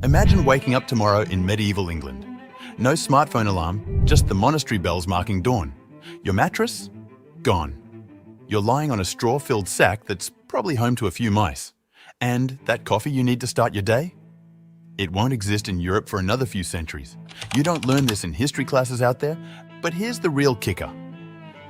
Imagine waking up tomorrow in medieval England. No smartphone alarm, just the monastery bells marking dawn. Your mattress? Gone. You're lying on a straw-filled sack that's probably home to a few mice. And that coffee you need to start your day? It won't exist in Europe for another few centuries. You don't learn this in history classes out there, but here's the real kicker.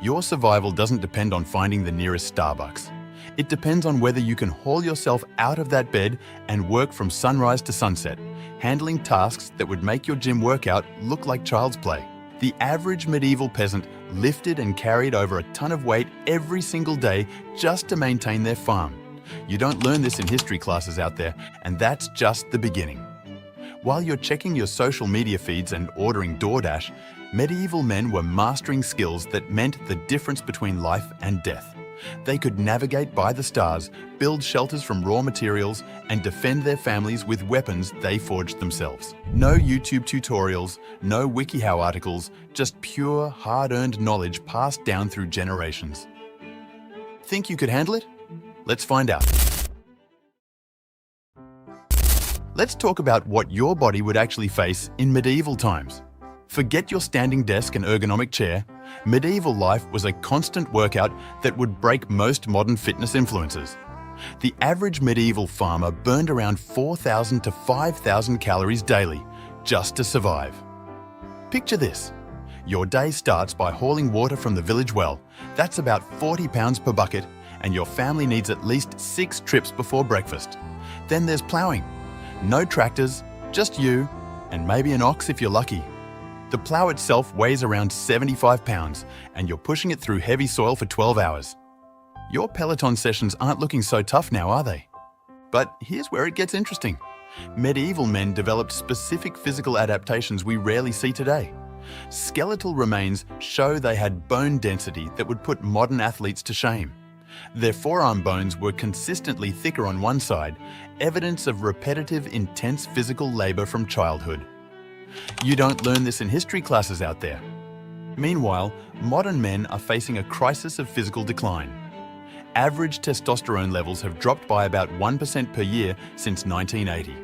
Your survival doesn't depend on finding the nearest Starbucks. It depends on whether you can haul yourself out of that bed and work from sunrise to sunset, handling tasks that would make your gym workout look like child's play. The average medieval peasant lifted and carried over a ton of weight every single day just to maintain their farm. You don't learn this in history classes out there, and that's just the beginning. While you're checking your social media feeds and ordering DoorDash, medieval men were mastering skills that meant the difference between life and death. They could navigate by the stars, build shelters from raw materials, and defend their families with weapons they forged themselves. No YouTube tutorials, no WikiHow articles, just pure, hard-earned knowledge passed down through generations. Think you could handle it? Let's find out. Let's talk about what your body would actually face in medieval times. Forget your standing desk and ergonomic chair. Medieval life was a constant workout that would break most modern fitness influences. The average medieval farmer burned around 4,000 to 5,000 calories daily just to survive. Picture this. Your day starts by hauling water from the village well. That's about 40 pounds per bucket, and your family needs at least 6 trips before breakfast. Then there's ploughing. No tractors, just you, and maybe an ox if you're lucky. The plough itself weighs around 75 pounds, and you're pushing it through heavy soil for 12 hours. Your Peloton sessions aren't looking so tough now, are they? But here's where it gets interesting. Medieval men developed specific physical adaptations we rarely see today. Skeletal remains show they had bone density that would put modern athletes to shame. Their forearm bones were consistently thicker on one side, evidence of repetitive, intense physical labor from childhood. You don't learn this in history classes out there. Meanwhile, modern men are facing a crisis of physical decline. Average testosterone levels have dropped by about 1% per year since 1980.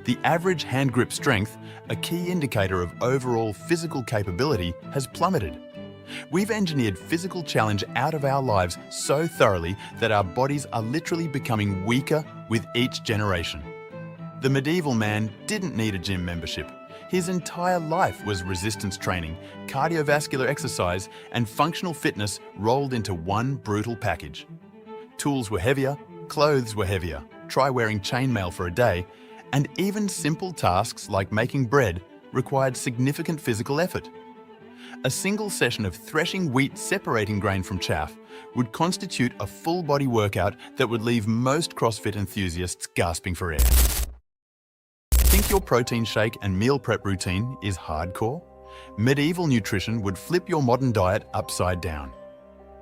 The average hand grip strength, a key indicator of overall physical capability, has plummeted. We've engineered physical challenge out of our lives so thoroughly that our bodies are literally becoming weaker with each generation. The medieval man didn't need a gym membership. His entire life was resistance training, cardiovascular exercise, and functional fitness rolled into one brutal package. Tools were heavier, clothes were heavier, try wearing chainmail for a day, and even simple tasks like making bread required significant physical effort. A single session of threshing wheat separating grain from chaff would constitute a full-body workout that would leave most CrossFit enthusiasts gasping for air. Think your protein shake and meal prep routine is hardcore? Medieval nutrition would flip your modern diet upside down.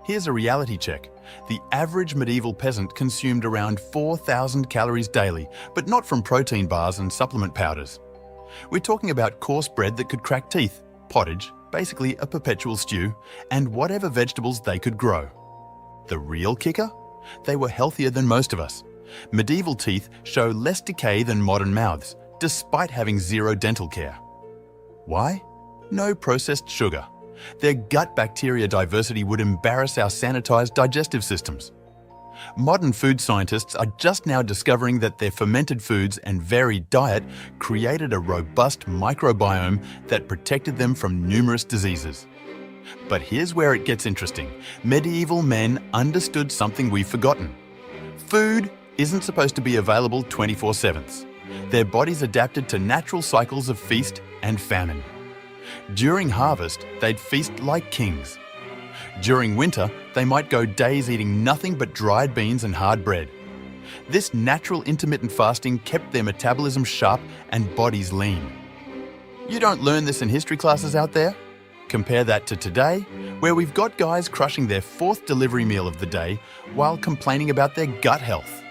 Here's a reality check. The average medieval peasant consumed around 4,000 calories daily, but not from protein bars and supplement powders. We're talking about coarse bread that could crack teeth, pottage, basically a perpetual stew, and whatever vegetables they could grow. The real kicker? They were healthier than most of us. Medieval teeth show less decay than modern mouths, despite having zero dental care. Why? No processed sugar. Their gut bacteria diversity would embarrass our sanitized digestive systems. Modern food scientists are just now discovering that their fermented foods and varied diet created a robust microbiome that protected them from numerous diseases. But here's where it gets interesting. Medieval men understood something we've forgotten. Food isn't supposed to be available 24/7. Their bodies adapted to natural cycles of feast and famine. During harvest, they'd feast like kings. During winter, they might go days eating nothing but dried beans and hard bread. This natural intermittent fasting kept their metabolism sharp and bodies lean. You don't learn this in history classes out there? Compare that to today, where we've got guys crushing their 4th delivery meal of the day while complaining about their gut health.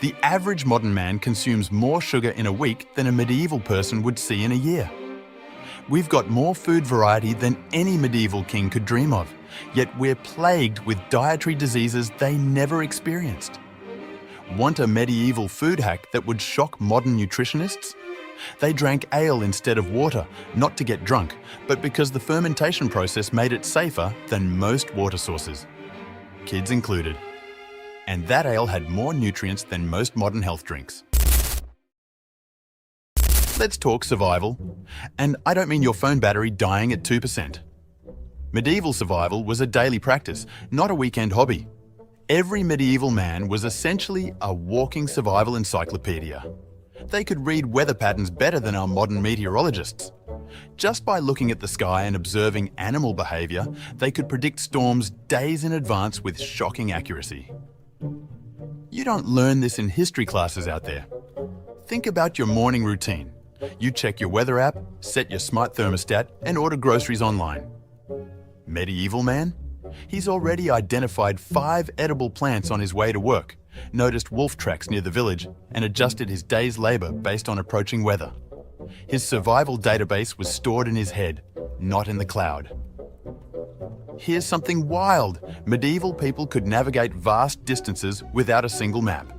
The average modern man consumes more sugar in a week than a medieval person would see in a year. We've got more food variety than any medieval king could dream of, yet we're plagued with dietary diseases they never experienced. Want a medieval food hack that would shock modern nutritionists? They drank ale instead of water, not to get drunk, but because the fermentation process made it safer than most water sources, kids included. And that ale had more nutrients than most modern health drinks. Let's talk survival. And I don't mean your phone battery dying at 2%. Medieval survival was a daily practice, not a weekend hobby. Every medieval man was essentially a walking survival encyclopedia. They could read weather patterns better than our modern meteorologists. Just by looking at the sky and observing animal behavior, they could predict storms days in advance with shocking accuracy. You don't learn this in history classes out there. Think about your morning routine. You check your weather app, set your smart thermostat, and order groceries online. Medieval man? He's already identified 5 edible plants on his way to work, noticed wolf tracks near the village, and adjusted his day's labor based on approaching weather. His survival database was stored in his head, not in the cloud. Here's something wild. Medieval people could navigate vast distances without a single map.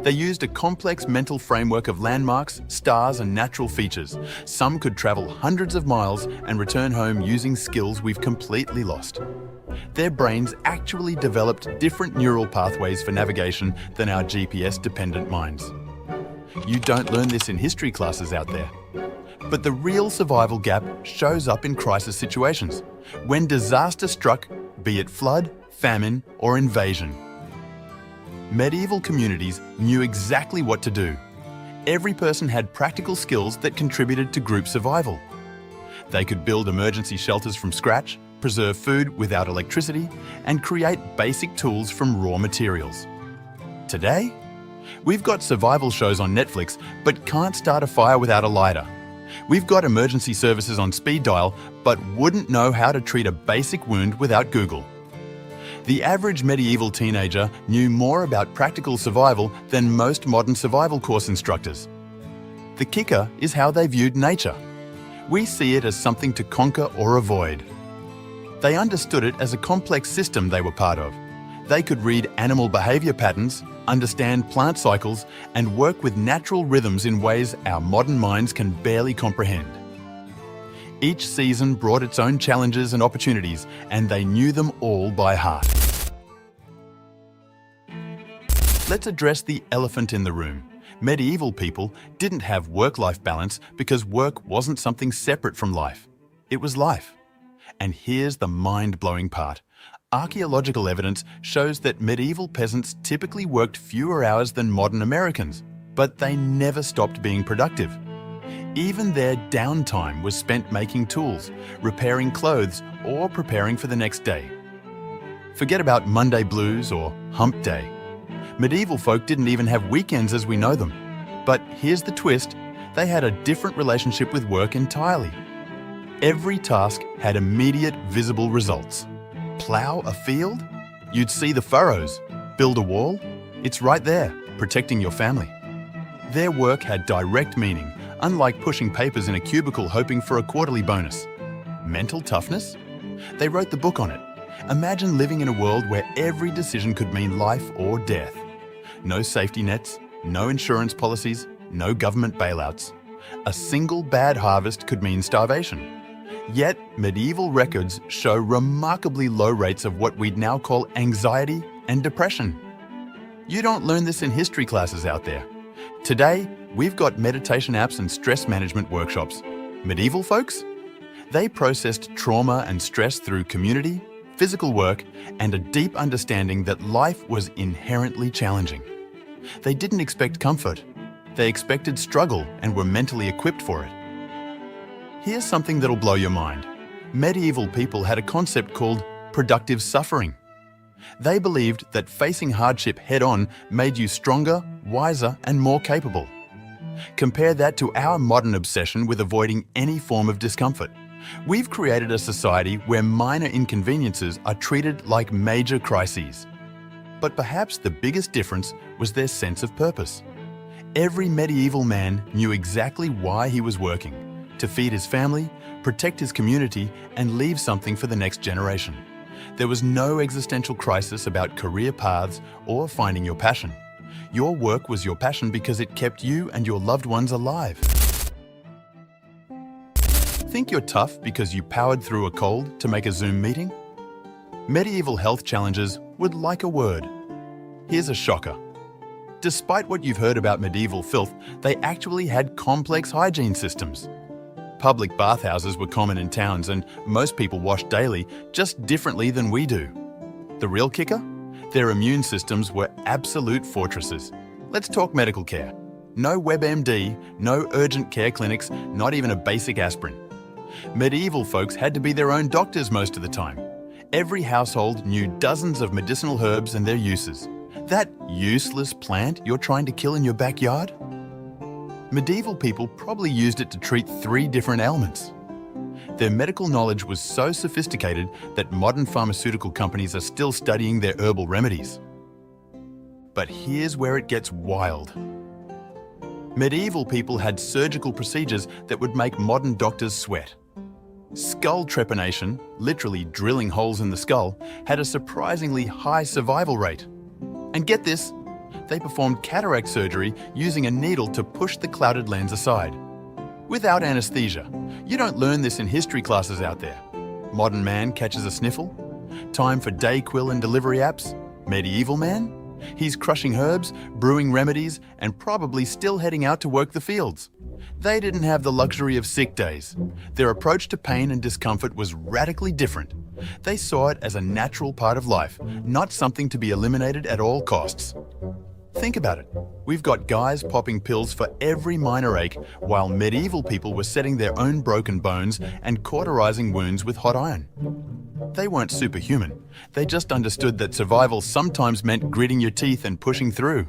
They used a complex mental framework of landmarks, stars, and natural features. Some could travel hundreds of miles and return home using skills we've completely lost. Their brains actually developed different neural pathways for navigation than our GPS-dependent minds. You don't learn this in history classes out there. But the real survival gap shows up in crisis situations, when disaster struck, be it flood, famine, or invasion. Medieval communities knew exactly what to do. Every person had practical skills that contributed to group survival. They could build emergency shelters from scratch, preserve food without electricity, and create basic tools from raw materials. Today, we've got survival shows on Netflix, but can't start a fire without a lighter. We've got emergency services on speed dial, but wouldn't know how to treat a basic wound without Google. The average medieval teenager knew more about practical survival than most modern survival course instructors. The kicker is how they viewed nature. We see it as something to conquer or avoid. They understood it as a complex system they were part of. They could read animal behavior patterns, understand plant cycles, and work with natural rhythms in ways our modern minds can barely comprehend. Each season brought its own challenges and opportunities, and they knew them all by heart. Let's address the elephant in the room. Medieval people didn't have work-life balance because work wasn't something separate from life. It was life. And here's the mind-blowing part. Archaeological evidence shows that medieval peasants typically worked fewer hours than modern Americans, but they never stopped being productive. Even their downtime was spent making tools, repairing clothes, or preparing for the next day. Forget about Monday blues or hump day. Medieval folk didn't even have weekends as we know them. But here's the twist, they had a different relationship with work entirely. Every task had immediate visible results. Plow a field? You'd see the furrows. Build a wall? It's right there, protecting your family. Their work had direct meaning, unlike pushing papers in a cubicle hoping for a quarterly bonus. Mental toughness? They wrote the book on it. Imagine living in a world where every decision could mean life or death. No safety nets, no insurance policies, no government bailouts. A single bad harvest could mean starvation. Yet, medieval records show remarkably low rates of what we'd now call anxiety and depression. You don't learn this in history classes out there. Today, we've got meditation apps and stress management workshops. Medieval folks? They processed trauma and stress through community, physical work, and a deep understanding that life was inherently challenging. They didn't expect comfort. They expected struggle and were mentally equipped for it. Here's something that'll blow your mind. Medieval people had a concept called productive suffering. They believed that facing hardship head-on made you stronger, wiser, and more capable. Compare that to our modern obsession with avoiding any form of discomfort. We've created a society where minor inconveniences are treated like major crises. But perhaps the biggest difference was their sense of purpose. Every medieval man knew exactly why he was working: to feed his family, protect his community, and leave something for the next generation. There was no existential crisis about career paths or finding your passion. Your work was your passion because it kept you and your loved ones alive. Think you're tough because you powered through a cold to make a Zoom meeting? Medieval health challenges would like a word. Here's a shocker. Despite what you've heard about medieval filth, they actually had complex hygiene systems. Public bathhouses were common in towns and most people washed daily, just differently than we do. The real kicker? Their immune systems were absolute fortresses. Let's talk medical care. No WebMD, no urgent care clinics, not even a basic aspirin. Medieval folks had to be their own doctors most of the time. Every household knew dozens of medicinal herbs and their uses. That useless plant you're trying to kill in your backyard? Medieval people probably used it to treat 3 different ailments. Their medical knowledge was so sophisticated that modern pharmaceutical companies are still studying their herbal remedies. But here's where it gets wild. Medieval people had surgical procedures that would make modern doctors sweat. Skull trepanation, literally drilling holes in the skull, had a surprisingly high survival rate. And get this, they performed cataract surgery using a needle to push the clouded lens aside. Without anesthesia. You don't learn this in history classes out there. Modern man catches a sniffle? Time for Dayquil and delivery apps? Medieval man? He's crushing herbs, brewing remedies, and probably still heading out to work the fields. They didn't have the luxury of sick days. Their approach to pain and discomfort was radically different. They saw it as a natural part of life, not something to be eliminated at all costs. Think about it. We've got guys popping pills for every minor ache, while medieval people were setting their own broken bones and cauterizing wounds with hot iron. They weren't superhuman. They just understood that survival sometimes meant gritting your teeth and pushing through.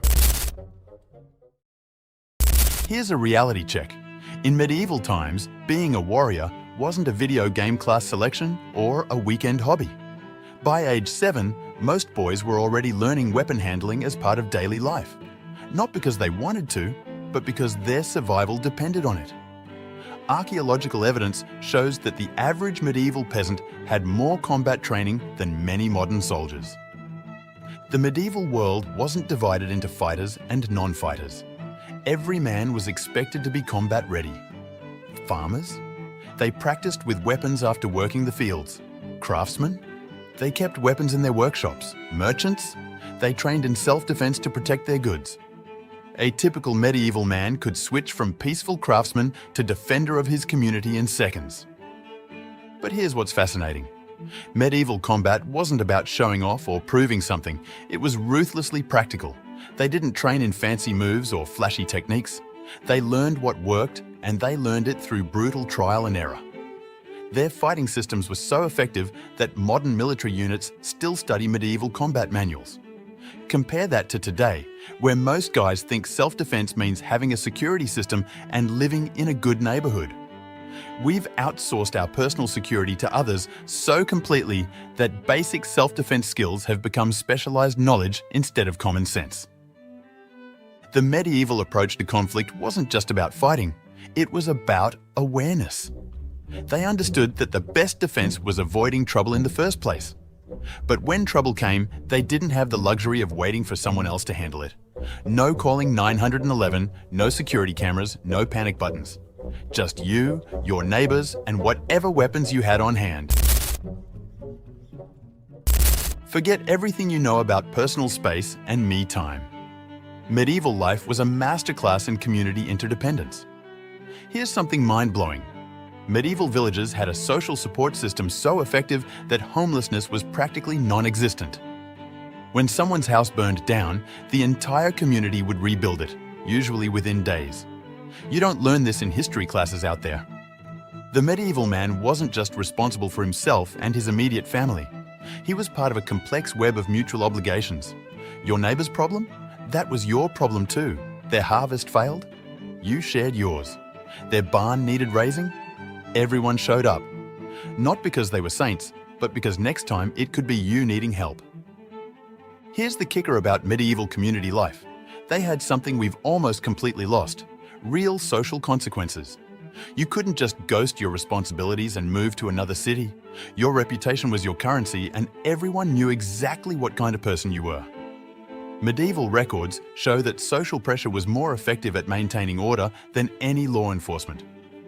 Here's a reality check. In medieval times, being a warrior wasn't a video game class selection or a weekend hobby. By age 7, most boys were already learning weapon handling as part of daily life. Not because they wanted to, but because their survival depended on it. Archaeological evidence shows that the average medieval peasant had more combat training than many modern soldiers. The medieval world wasn't divided into fighters and non-fighters. Every man was expected to be combat ready. Farmers? They practiced with weapons after working the fields. Craftsmen? They kept weapons in their workshops. Merchants? They trained in self-defense to protect their goods. A typical medieval man could switch from peaceful craftsman to defender of his community in seconds. But here's what's fascinating. Medieval combat wasn't about showing off or proving something. It was ruthlessly practical. They didn't train in fancy moves or flashy techniques. They learned what worked, and they learned it through brutal trial and error. Their fighting systems were so effective that modern military units still study medieval combat manuals. Compare that to today, where most guys think self-defense means having a security system and living in a good neighborhood. We've outsourced our personal security to others so completely that basic self-defense skills have become specialized knowledge instead of common sense. The medieval approach to conflict wasn't just about fighting, it was about awareness. They understood that the best defense was avoiding trouble in the first place. But when trouble came, they didn't have the luxury of waiting for someone else to handle it. No calling 911, no security cameras, no panic buttons. Just you, your neighbors, and whatever weapons you had on hand. Forget everything you know about personal space and me time. Medieval life was a masterclass in community interdependence. Here's something mind-blowing. Medieval villages had a social support system so effective that homelessness was practically non-existent. When someone's house burned down, the entire community would rebuild it, usually within days. You don't learn this in history classes out there. The medieval man wasn't just responsible for himself and his immediate family. He was part of a complex web of mutual obligations. Your neighbor's problem? That was your problem too. Their harvest failed? You shared yours. Their barn needed raising? Everyone showed up. Not because they were saints, but because next time it could be you needing help. Here's the kicker about medieval community life. They had something we've almost completely lost: real social consequences. You couldn't just ghost your responsibilities and move to another city. Your reputation was your currency, and everyone knew exactly what kind of person you were. Medieval records show that social pressure was more effective at maintaining order than any law enforcement.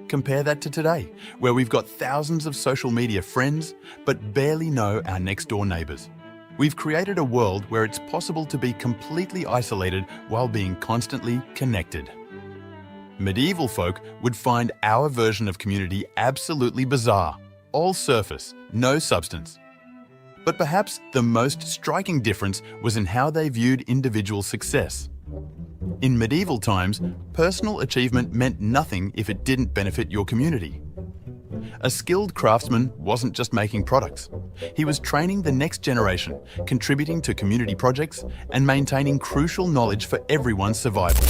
Compare that to today, where we've got thousands of social media friends, but barely know our next-door neighbours. We've created a world where it's possible to be completely isolated while being constantly connected. Medieval folk would find our version of community absolutely bizarre, all surface, no substance. But perhaps the most striking difference was in how they viewed individual success. In medieval times, personal achievement meant nothing if it didn't benefit your community. A skilled craftsman wasn't just making products. He was training the next generation, contributing to community projects, and maintaining crucial knowledge for everyone's survival.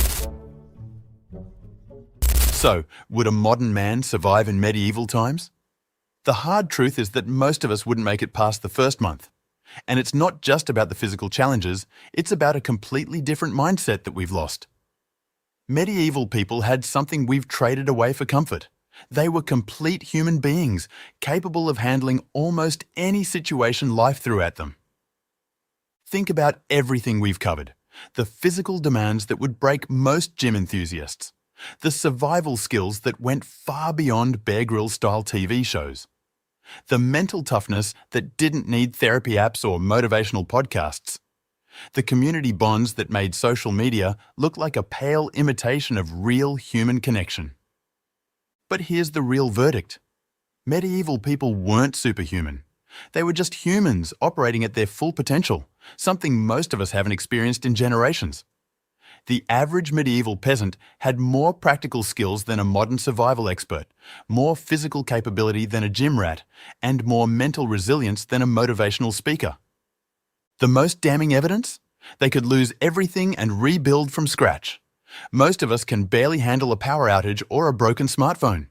So, would a modern man survive in medieval times? The hard truth is that most of us wouldn't make it past the first month. And it's not just about the physical challenges, it's about a completely different mindset that we've lost. Medieval people had something we've traded away for comfort. They were complete human beings, capable of handling almost any situation life threw at them. Think about everything we've covered. The physical demands that would break most gym enthusiasts. The survival skills that went far beyond Bear Grylls-style TV shows. The mental toughness that didn't need therapy apps or motivational podcasts. The community bonds that made social media look like a pale imitation of real human connection. But here's the real verdict. Medieval people weren't superhuman. They were just humans operating at their full potential, something most of us haven't experienced in generations. The average medieval peasant had more practical skills than a modern survival expert, more physical capability than a gym rat, and more mental resilience than a motivational speaker. The most damning evidence? They could lose everything and rebuild from scratch. Most of us can barely handle a power outage or a broken smartphone.